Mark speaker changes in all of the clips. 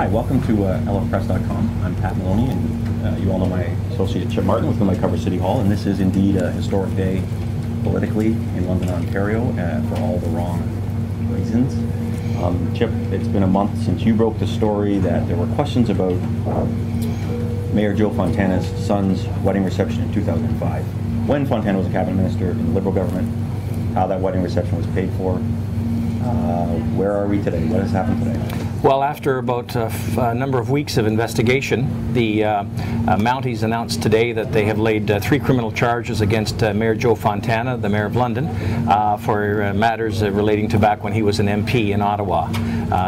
Speaker 1: welcome to LFpress.com. I'm Pat Maloney, and you all know my associate Chip Martin, with whom I cover City Hall, and this is indeed a historic day politically in London, Ontario, for all the wrong reasons. Chip, it's been a month since you broke the story that there were questions about Mayor Joe Fontana's son's wedding reception in 2005, when Fontana was a cabinet minister in the Liberal government, how that wedding reception was paid for. Where are we today? What has happened today?
Speaker 2: Well, after about a number of weeks of investigation, the Mounties announced today that they have laid 3 criminal charges against Mayor Joe Fontana, the Mayor of London, for matters relating to back when he was an MP in Ottawa.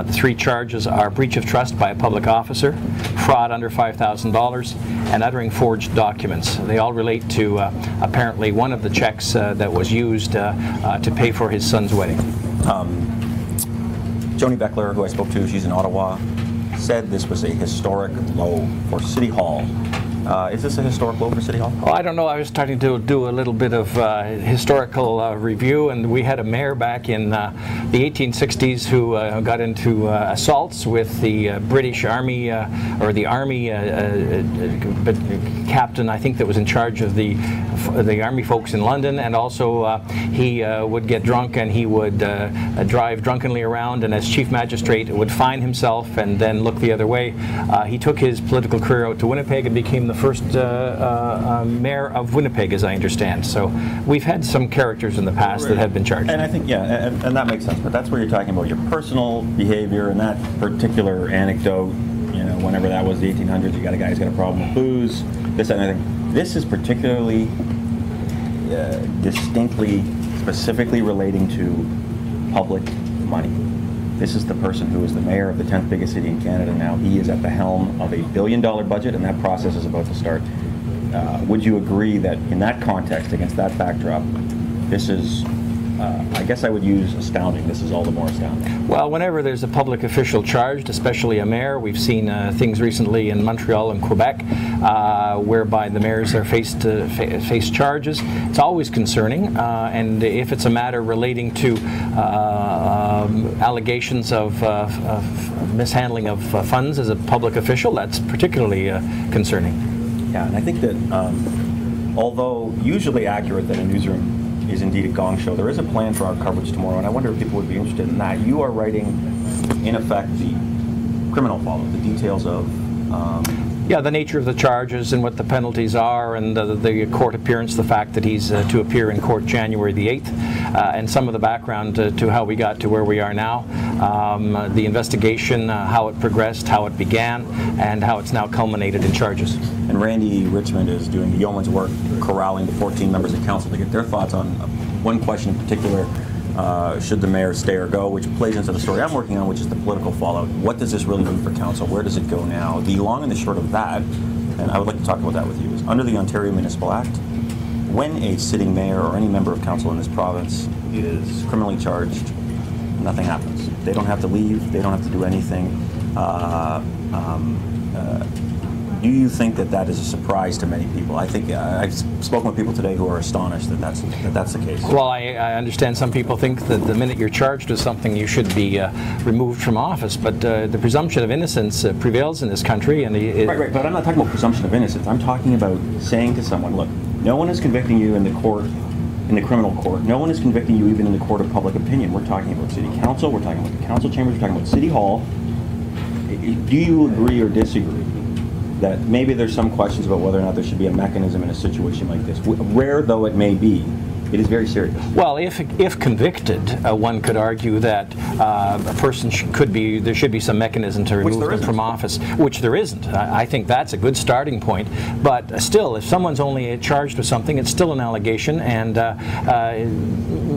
Speaker 2: The 3 charges are breach of trust by a public officer, fraud under $5,000, and uttering forged documents. They all relate to apparently one of the checks that was used to pay for his son's wedding.
Speaker 1: Joni Beckler, who I spoke to, she's in Ottawa, said this was a historic low for City Hall. Is this a historic low for City Hall?
Speaker 2: Well, I don't know. I was starting to do a little bit of historical review, and we had a mayor back in the 1860s who got into assaults with the British Army, or the Army captain, I think, that was in charge of the Army folks in London, and also he would get drunk and he would drive drunkenly around, and as chief magistrate would fine himself and then look the other way. He took his political career out to Winnipeg and became the first mayor of Winnipeg, as I understand. So we've had some characters in the past that have been charged.
Speaker 1: And I think, yeah, and that makes sense, but that's where you're talking about your personal behavior and that particular anecdote, you know, whenever that was the 1800s, you got a guy who's got a problem with booze, this and anything. This is particularly distinctly, specifically relating to public money. This is the person who is the mayor of the 10th biggest city in Canada now. He is at the helm of $1 billion budget, and that process is about to start. Would you agree that in that context, against that backdrop, this is, I guess I would use astounding. This is all the more astounding.
Speaker 2: Well, whenever there's a public official charged, especially a mayor, we've seen things recently in Montreal and Quebec whereby the mayors are face charges. It's always concerning, and if it's a matter relating to allegations of mishandling of funds as a public official, that's particularly concerning.
Speaker 1: Yeah, and I think that although usually accurate that a newsroom is indeed a gong show, there is a plan for our coverage tomorrow, and I wonder if people would be interested in that. You are writing, in effect, the criminal follow-up, the details of...
Speaker 2: Yeah, the nature of the charges and what the penalties are, and the court appearance, the fact that he's to appear in court January the 8th, and some of the background to how we got to where we are now, the investigation, how it progressed, how it began, and how it's now culminated in charges.
Speaker 1: And Randy Richmond is doing yeoman's work corralling the 14 members of council to get their thoughts on one question in particular, should the mayor stay or go, which plays into the story I'm working on, which is the political fallout. What does this really mean for council? Where does it go now? The long and the short of that, and I would like to talk about that with you, is under the Ontario Municipal Act, when a sitting mayor or any member of council in this province is criminally charged, nothing happens. They don't have to leave. They don't have to do anything. Do you think that that is a surprise to many people? I think I've spoken with people today who are astonished that that's the case.
Speaker 2: Well, I understand some people think that the minute you're charged with something, you should be removed from office. But the presumption of innocence prevails in this country, and
Speaker 1: right. But I'm not talking about presumption of innocence. I'm talking about saying to someone, look, no one is convicting you in the court, in the criminal court. No one is convicting you even in the court of public opinion. We're talking about city council. We're talking about the council chambers. We're talking about city hall. Do you agree or disagree that maybe there's some questions about whether or not there should be a mechanism in a situation like this? Rare though it may be, it is very serious.
Speaker 2: Well, if convicted, one could argue that a person there should be some mechanism to remove them from office, which there isn't. I think that's a good starting point. But still, if someone's only charged with something, it's still an allegation, and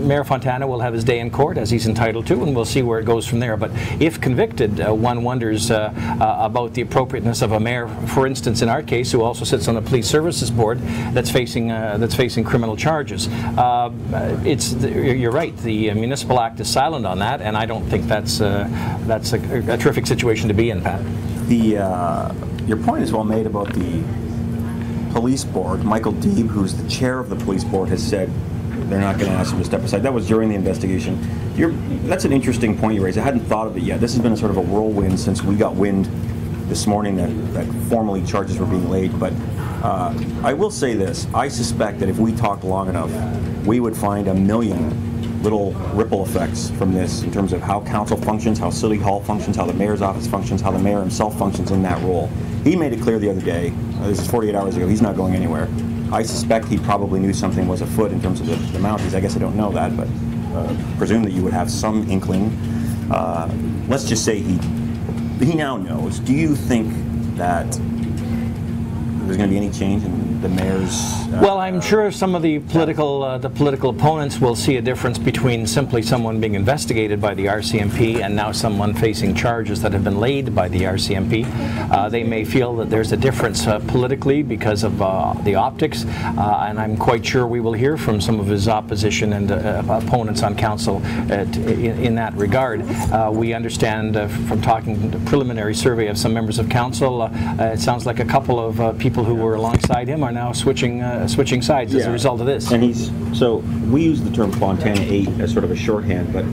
Speaker 2: Mayor Fontana will have his day in court, as he's entitled to, and we'll see where it goes from there. But if convicted, one wonders about the appropriateness of a mayor, for instance, in our case, who also sits on the Police Services Board, that's facing criminal charges. You're right. The Municipal Act is silent on that, and I don't think that's a terrific situation to be in, Pat.
Speaker 1: Your point is well made about the police board. Michael Deeb, who's the chair of the police board, has said they're not going to ask him to step aside. That was during the investigation. That's an interesting point you raised. I hadn't thought of it yet. This has been a sort of a whirlwind since we got wind this morning that formally charges were being laid, but I will say this. I suspect that if we talked long enough, we would find a million little ripple effects from this in terms of how council functions, how City Hall functions, how the mayor's office functions, how the mayor himself functions in that role. He made it clear the other day, this is 48 hours ago, he's not going anywhere. I suspect he probably knew something was afoot in terms of the Mounties. I guess I don't know that, but presume that you would have some inkling. Let's just say he now knows. Do you think that there's going to be any change in the mayor's?
Speaker 2: Well, I'm sure some of the political opponents will see a difference between simply someone being investigated by the RCMP and now someone facing charges that have been laid by the RCMP. They may feel that there's a difference politically because of the optics, and I'm quite sure we will hear from some of his opposition and opponents on council in that regard. We understand from talking to preliminary survey of some members of council, it sounds like a couple of people who were alongside him are now switching sides as a result of this.
Speaker 1: And so we use the term Fontana 8 as sort of a shorthand, but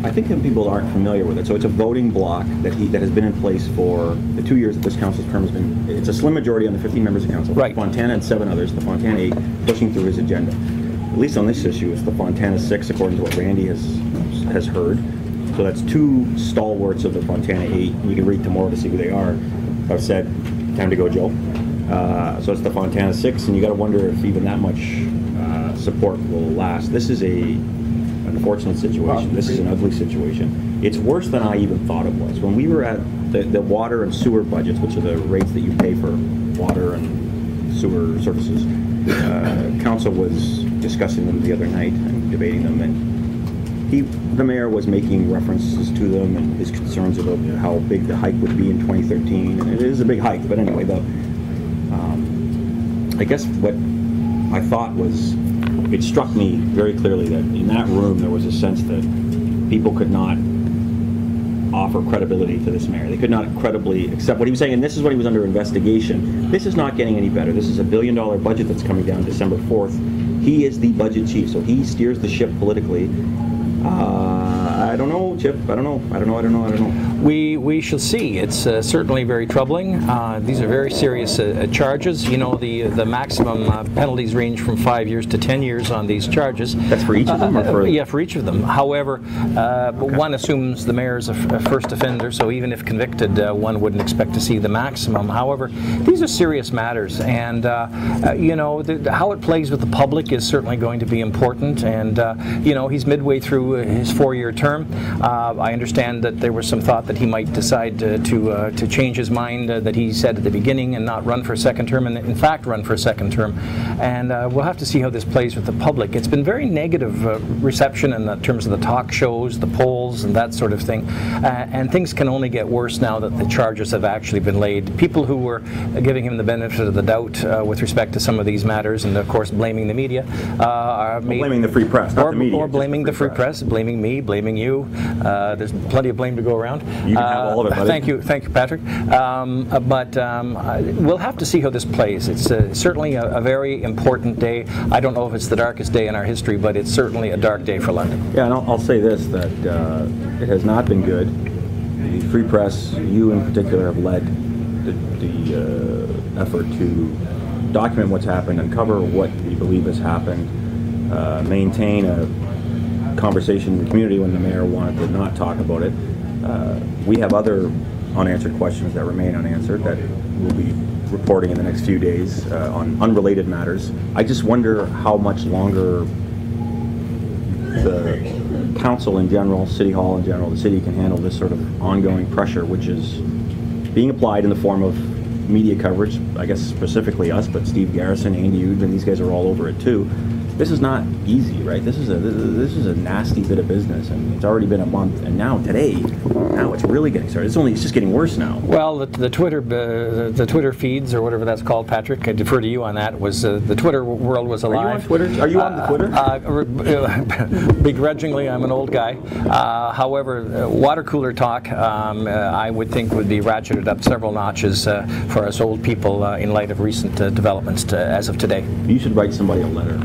Speaker 1: I think that people aren't familiar with it. So it's a voting bloc that has been in place for the 2 years that this council's term has been. It's a slim majority on the 15 members of council.
Speaker 2: Right.
Speaker 1: Fontana and 7 others, the Fontana 8, pushing through his agenda. At least on this issue, it's the Fontana 6, according to what Randy has heard. So that's 2 stalwarts of the Fontana 8. You can read tomorrow to see who they are. I've said, time to go, Joe. So it's the Fontana 6, and you got to wonder if even that much support will last. This is an unfortunate situation. This is an ugly situation. It's worse than I even thought it was. When we were at the water and sewer budgets, which are the rates that you pay for water and sewer services, council was discussing them the other night and debating them, and the mayor was making references to them and his concerns about how big the hike would be in 2013, and it is a big hike, but anyway, I guess what I thought was, it struck me very clearly that in that room there was a sense that people could not offer credibility to this mayor. They could not credibly accept what he was saying, and this is what he was under investigation. This is not getting any better. This is a $1 billion budget that's coming down December 4th. He is the budget chief, so he steers the ship politically. I don't know, Chip. I don't know.
Speaker 2: We shall see. It's certainly very troubling. These are very serious charges. You know, the maximum penalties range from 5 years to 10 years on these charges.
Speaker 1: That's for each of them, or for?
Speaker 2: Yeah, for each of them. However, one assumes the mayor's a first offender, so even if convicted, one wouldn't expect to see the maximum. However, these are serious matters, and you know, how it plays with the public is certainly going to be important. And you know, he's midway through his 4-year term. I understand that there was some thought that he might decide to change his mind that he said at the beginning and not run for a second term, and in fact run for a second term. And we'll have to see how this plays with the public. It's been very negative reception in terms of the talk shows, the polls, and that sort of thing. And things can only get worse now that the charges have actually been laid. People who were giving him the benefit of the doubt with respect to some of these matters, and of course blaming the media, are
Speaker 1: blaming the free press, not the media,
Speaker 2: or blaming the free press, blaming me, blaming you. There's plenty of blame to go around.
Speaker 1: You can have all of it, buddy.
Speaker 2: Thank you, Patrick. But we'll have to see how this plays. It's certainly a very important day. I don't know if it's the darkest day in our history, but it's certainly a dark day for London.
Speaker 1: Yeah, and I'll say this, that it has not been good. The free press, you in particular, have led the effort to document what's happened, uncover what we believe has happened, maintain a conversation in the community when the mayor wanted to not talk about it. We have other unanswered questions that remain unanswered that we'll be reporting in the next few days on unrelated matters. I just wonder how much longer the council in general, City Hall in general, the city can handle this sort of ongoing pressure, which is being applied in the form of media coverage, I guess specifically us, but Steve Garrison, Andy Udman, these guys are all over it too. This is not easy, right? This is a nasty bit of business, and it's already been a month, and now it's really getting started. It's just getting worse now.
Speaker 2: Well, the Twitter feeds, or whatever that's called, Patrick, I defer to you on that. Was the Twitter world was alive?
Speaker 1: Are you on Twitter? Are you on the
Speaker 2: Twitter? Begrudgingly, I'm an old guy. However, water cooler talk, I would think, would be ratcheted up several notches for us old people in light of recent developments as of today.
Speaker 1: You should write somebody a letter.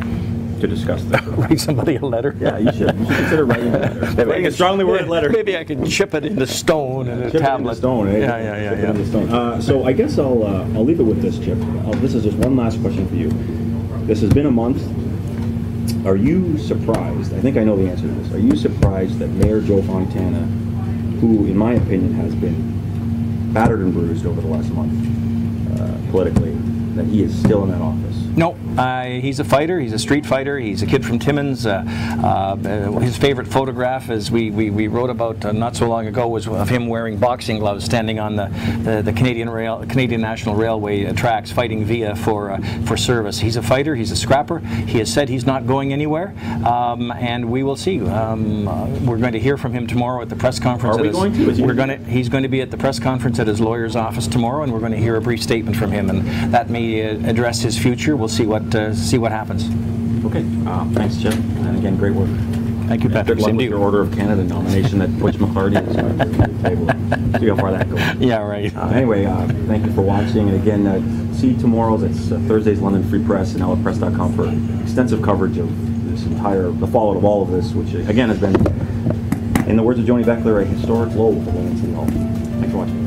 Speaker 1: to discuss this.
Speaker 2: Write somebody a letter.
Speaker 1: Yeah, you should. You should consider writing a letter. Writing a strongly worded letter.
Speaker 2: Maybe I can chip it into stone and a
Speaker 1: Chip
Speaker 2: tablet.
Speaker 1: it into stone. Eh?
Speaker 2: Yeah.
Speaker 1: Chip it into stone. So I guess I'll leave it with this, Chip. This is just one last question for you. This has been a month. Are you surprised? I think I know the answer to this. Are you surprised that Mayor Joe Fontana, who, in my opinion, has been battered and bruised over the last month politically, that he is still in that office?
Speaker 2: No, he's a fighter. He's a street fighter. He's a kid from Timmins. His favorite photograph, as we wrote about not so long ago, was of him wearing boxing gloves, standing on the Canadian National Railway tracks, fighting via for service. He's a fighter. He's a scrapper. He has said he's not going anywhere, and we will see. We're going to hear from him tomorrow at the press conference.
Speaker 1: Are we going to?
Speaker 2: He's going to be at the press conference at his lawyer's office tomorrow, and we're going to hear a brief statement from him, and that may address his future. We'll see what happens.
Speaker 1: Okay. Thanks, Chip. And again, great work.
Speaker 2: Thank you, Patrick.
Speaker 1: Good luck with your Order of Canada nomination that Butch McClarty is going to the table. See how far that goes.
Speaker 2: Yeah, right.
Speaker 1: Anyway, thank you for watching. And again, see you tomorrow. That's Thursday's London Free Press and outletpress.com for extensive coverage of the fallout of all of this, which again has been, in the words of Joni Beckler, a historic low for London City Hall. Thanks for watching.